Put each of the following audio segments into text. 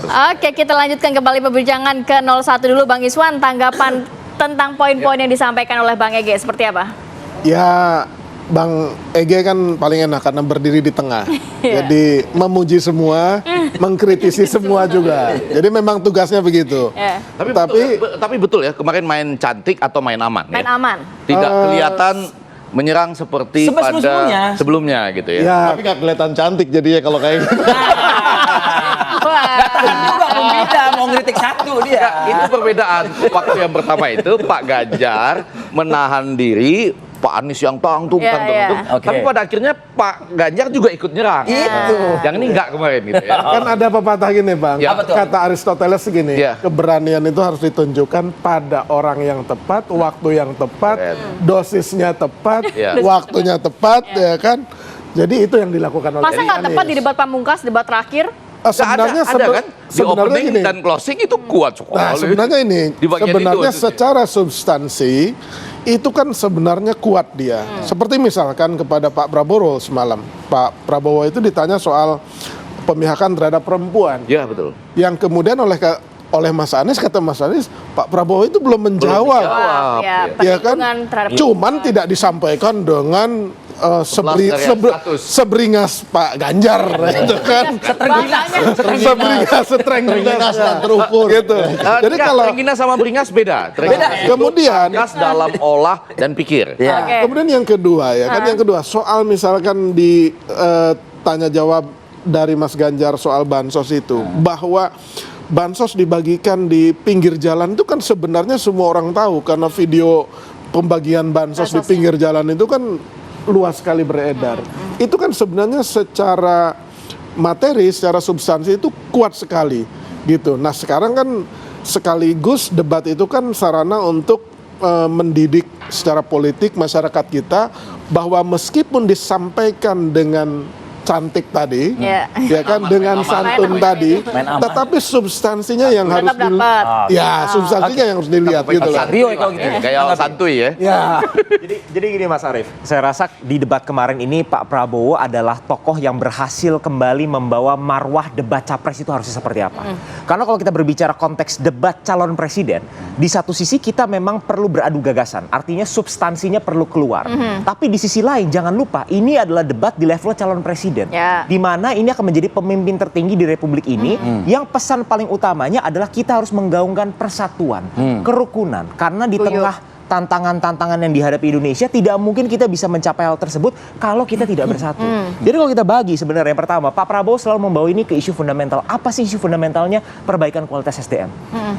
Oke, kita lanjutkan kembali perbincangan ke 01 dulu, Bang Iswan. Tanggapan tentang poin-poin yang disampaikan oleh Bang Ege seperti apa? Ya, Bang Ege kan paling enak karena berdiri di tengah. Jadi memuji semua, mengkritisi semua juga. Jadi memang tugasnya begitu. Tapi betul ya, kemarin main cantik atau main aman? Main ya? aman. Tidak kelihatan menyerang seperti pada sebelumnya gitu ya. Ya, tapi nggak kelihatan cantik jadinya kalau kayak gitu. Beda, mau ngeritik satu dia. Itu perbedaan. Waktu yang pertama itu Pak Ganjar menahan diri, Pak Anies yang tangtung. Tapi pada akhirnya Pak Ganjar juga ikut nyerang. Itu. Yang ini enggak kemarin gitu ya. Kan ada pepatah gini, Bang. Ya. Kata Aristoteles gini, keberanian itu harus ditunjukkan pada orang yang tepat, waktu yang tepat, dosisnya tepat, waktunya tepat, ya kan? Jadi itu yang dilakukan oleh Masa nggak tepat di debat pamungkas, debat terakhir? Sebenarnya ada kan di opening gini, dan closing itu kuat sekali. Nah, sebenarnya ini sebenarnya secara substansi itu kan sebenarnya kuat dia. Seperti misalkan kepada Pak Prabowo semalam. Pak Prabowo itu ditanya soal pemihakan terhadap perempuan. Ya, betul. Yang kemudian oleh Mas Anies, kata Mas Anies, Pak Prabowo itu belum menjawab. Ya kan? Cuman tidak disampaikan dengan seberingas Pak Ganjar itu kan. Setrenginas dan terukur gitu. Jadi kalau Trengginas sama beringas beda. Kemudian dalam olah dan pikir. Kemudian yang kedua ya kan, yang kedua soal misalkan di tanya jawab dari Mas Ganjar soal bansos itu, bahwa bansos dibagikan di pinggir jalan itu kan sebenarnya semua orang tahu, karena video pembagian bansos di pinggir jalan itu kan luas sekali beredar. Itu kan sebenarnya secara materi, secara substansi itu kuat sekali gitu. Nah, sekarang kan sekaligus debat itu kan sarana untuk mendidik secara politik masyarakat kita, bahwa meskipun disampaikan dengan cantik tadi, ya kan, dengan santun tadi, tetapi substansinya yang harus substansinya yang harus dilihat gitu loh. Kayak santuy ya. Jadi gini Mas Arief, saya rasa di debat kemarin ini Pak Prabowo adalah tokoh yang berhasil kembali membawa marwah debat capres itu harusnya seperti apa. Karena kalau kita berbicara konteks debat calon presiden, di satu sisi kita memang perlu beradu gagasan, artinya substansinya perlu keluar. Tapi di sisi lain jangan lupa ini adalah debat di level calon presiden. Di mana ini akan menjadi pemimpin tertinggi di Republik ini, yang pesan paling utamanya adalah kita harus menggaungkan persatuan, kerukunan, karena di tengah tantangan-tantangan yang dihadapi Indonesia tidak mungkin kita bisa mencapai hal tersebut kalau kita tidak bersatu. Jadi kalau kita bagi sebenarnya yang pertama, Pak Prabowo selalu membawa ini ke isu fundamental. Apa sih isu fundamentalnya? Perbaikan kualitas SDM.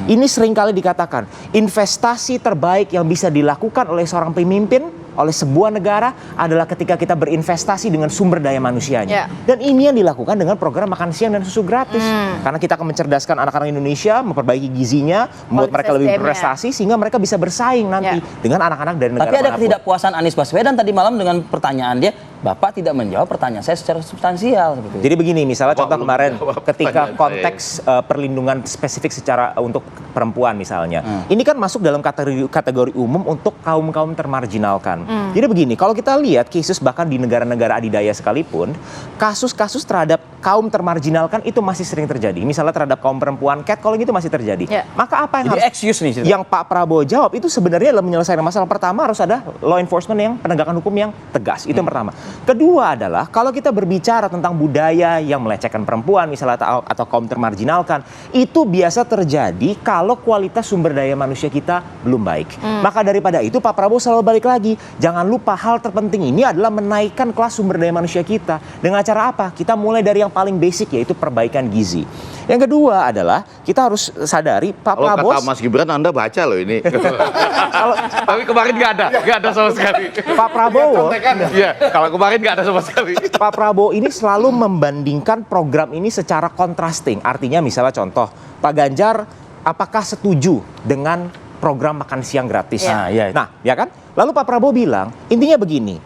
Ini seringkali dikatakan investasi terbaik yang bisa dilakukan oleh seorang pemimpin, oleh sebuah negara adalah ketika kita berinvestasi dengan sumber daya manusianya. Dan ini yang dilakukan dengan program makan siang dan susu gratis. Karena kita akan mencerdaskan anak-anak Indonesia, memperbaiki gizinya, membuat mereka lebih berprestasi sehingga mereka bisa bersaing nanti dengan anak-anak dari negara manapun. Tapi ada ketidakpuasan Anies Baswedan tadi malam dengan pertanyaan dia, Bapak tidak menjawab pertanyaan saya secara substansial. Jadi begini, misalnya contoh kemarin ketika konteks perlindungan spesifik secara untuk perempuan misalnya. Ini kan masuk dalam kategori umum untuk kaum-kaum termarginalkan. Jadi begini, kalau kita lihat kasus bahkan di negara-negara adidaya sekalipun, kasus-kasus terhadap kaum termarginalkan itu masih sering terjadi. Misalnya terhadap kaum perempuan, catcalling itu masih terjadi. Maka apa yang yang Pak Prabowo jawab itu sebenarnya adalah menyelesaikan masalah. Pertama harus ada law enforcement yang penegakan hukum yang tegas. Itu yang pertama. Kedua adalah kalau kita berbicara tentang budaya yang melecehkan perempuan misalnya atau kaum termarginalkan, itu biasa terjadi kalau kualitas sumber daya manusia kita belum baik. Maka daripada itu Pak Prabowo selalu balik lagi, jangan lupa hal terpenting ini adalah menaikkan kelas sumber daya manusia kita. Dengan cara apa? Kita mulai dari yang paling basic, yaitu perbaikan gizi. Yang kedua adalah kita harus sadari Pak Prabowo. Kalau kata Mas Gibran Anda baca loh ini. Tapi kemarin nggak ada sama sekali. Pak Prabowo, kalau kemarin nggak ada sama sekali. Pak Prabowo ini selalu membandingkan program ini secara contrasting. Artinya misalnya contoh, Pak Ganjar apakah setuju dengan program makan siang gratis? Nah, ya kan? Lalu Pak Prabowo bilang, intinya begini,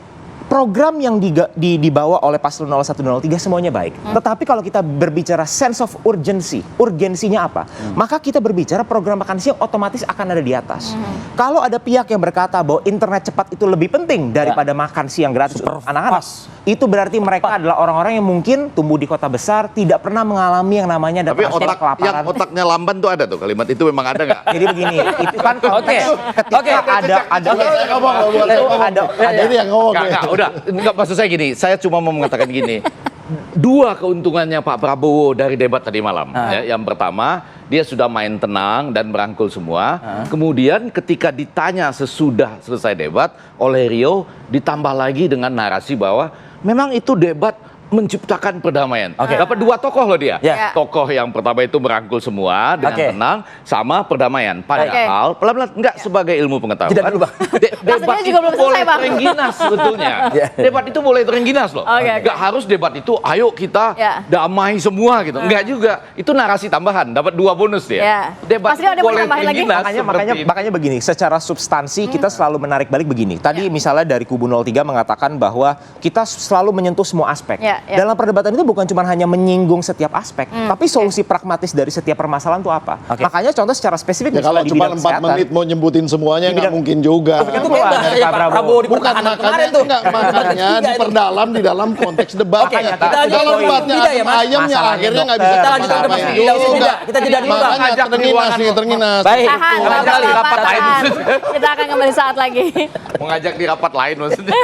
program yang dibawa oleh paslon 0103 semuanya baik. Tetapi kalau kita berbicara sense of urgency, urgensinya apa? Maka kita berbicara program makan siang otomatis akan ada di atas. Kalau ada pihak yang berkata bahwa internet cepat itu lebih penting daripada makan siang gratis untuk anak-anak, itu berarti mereka adalah orang-orang yang mungkin tumbuh di kota besar, tidak pernah mengalami yang namanya Tapi adaptasi kelaparan. yang otaknya lamban tuh ada tuh, kalimat itu memang ada nggak? Jadi begini, itu kan konteks ketika ada Ini yang ngomong. Nggak, udah. Nggak, maksud saya gini, saya cuma mau mengatakan gini. Dua keuntungannya Pak Prabowo dari debat tadi malam. Ya, yang pertama, dia sudah main tenang dan merangkul semua. Kemudian ketika ditanya sesudah selesai debat oleh Rio, ditambah lagi dengan narasi bahwa memang itu debat menciptakan perdamaian. Dapat dua tokoh loh dia. Ya. Tokoh yang pertama itu merangkul semua dengan tenang, sama perdamaian. Padahal pelan-pelan enggak sebagai ilmu pengetahuan. Tidak dulu, Bang. Debat juga belum itu selesai, boleh Bang. terengginas sebetulnya. Debat itu boleh terengginas loh. Enggak harus debat itu ayo kita damai semua gitu. Enggak juga. Itu narasi tambahan, dapat dua bonus dia. Debat Pasti ada itu boleh tambahan lagi? terengginas. makanya begini, secara substansi kita selalu menarik balik begini. Tadi misalnya dari kubu 03 mengatakan bahwa kita selalu menyentuh semua aspek. Dalam perdebatan itu bukan cuma hanya menyinggung setiap aspek, tapi solusi pragmatis dari setiap permasalahan itu apa? Makanya contoh secara spesifik Ya kalau misalnya di cuma bidang 4 kesehatan, menit mau nyebutin semuanya nggak mungkin juga. itu Bebas dari ya, Pak Pak Prabowo. Prabowo di Bukan pertahanan kemarin makanya tuh. enggak, makanya diperdalam di dalam konteks debat. Oke, kita lanjut Kalau poin. debatnya Tidak ya, Mas? ayamnya Masalahnya, akhirnya nggak dokter. bisa Kita lanjutkan ke ngapa-ngapain Mas. juga. Kita jeda dulu, Bang. Makanya terengginas nih, terengginas. Baik. Tahan, Mengajak Bapak, di rapat lain. tahan. Kita akan kembali saat lagi. Mengajak di rapat lain maksudnya.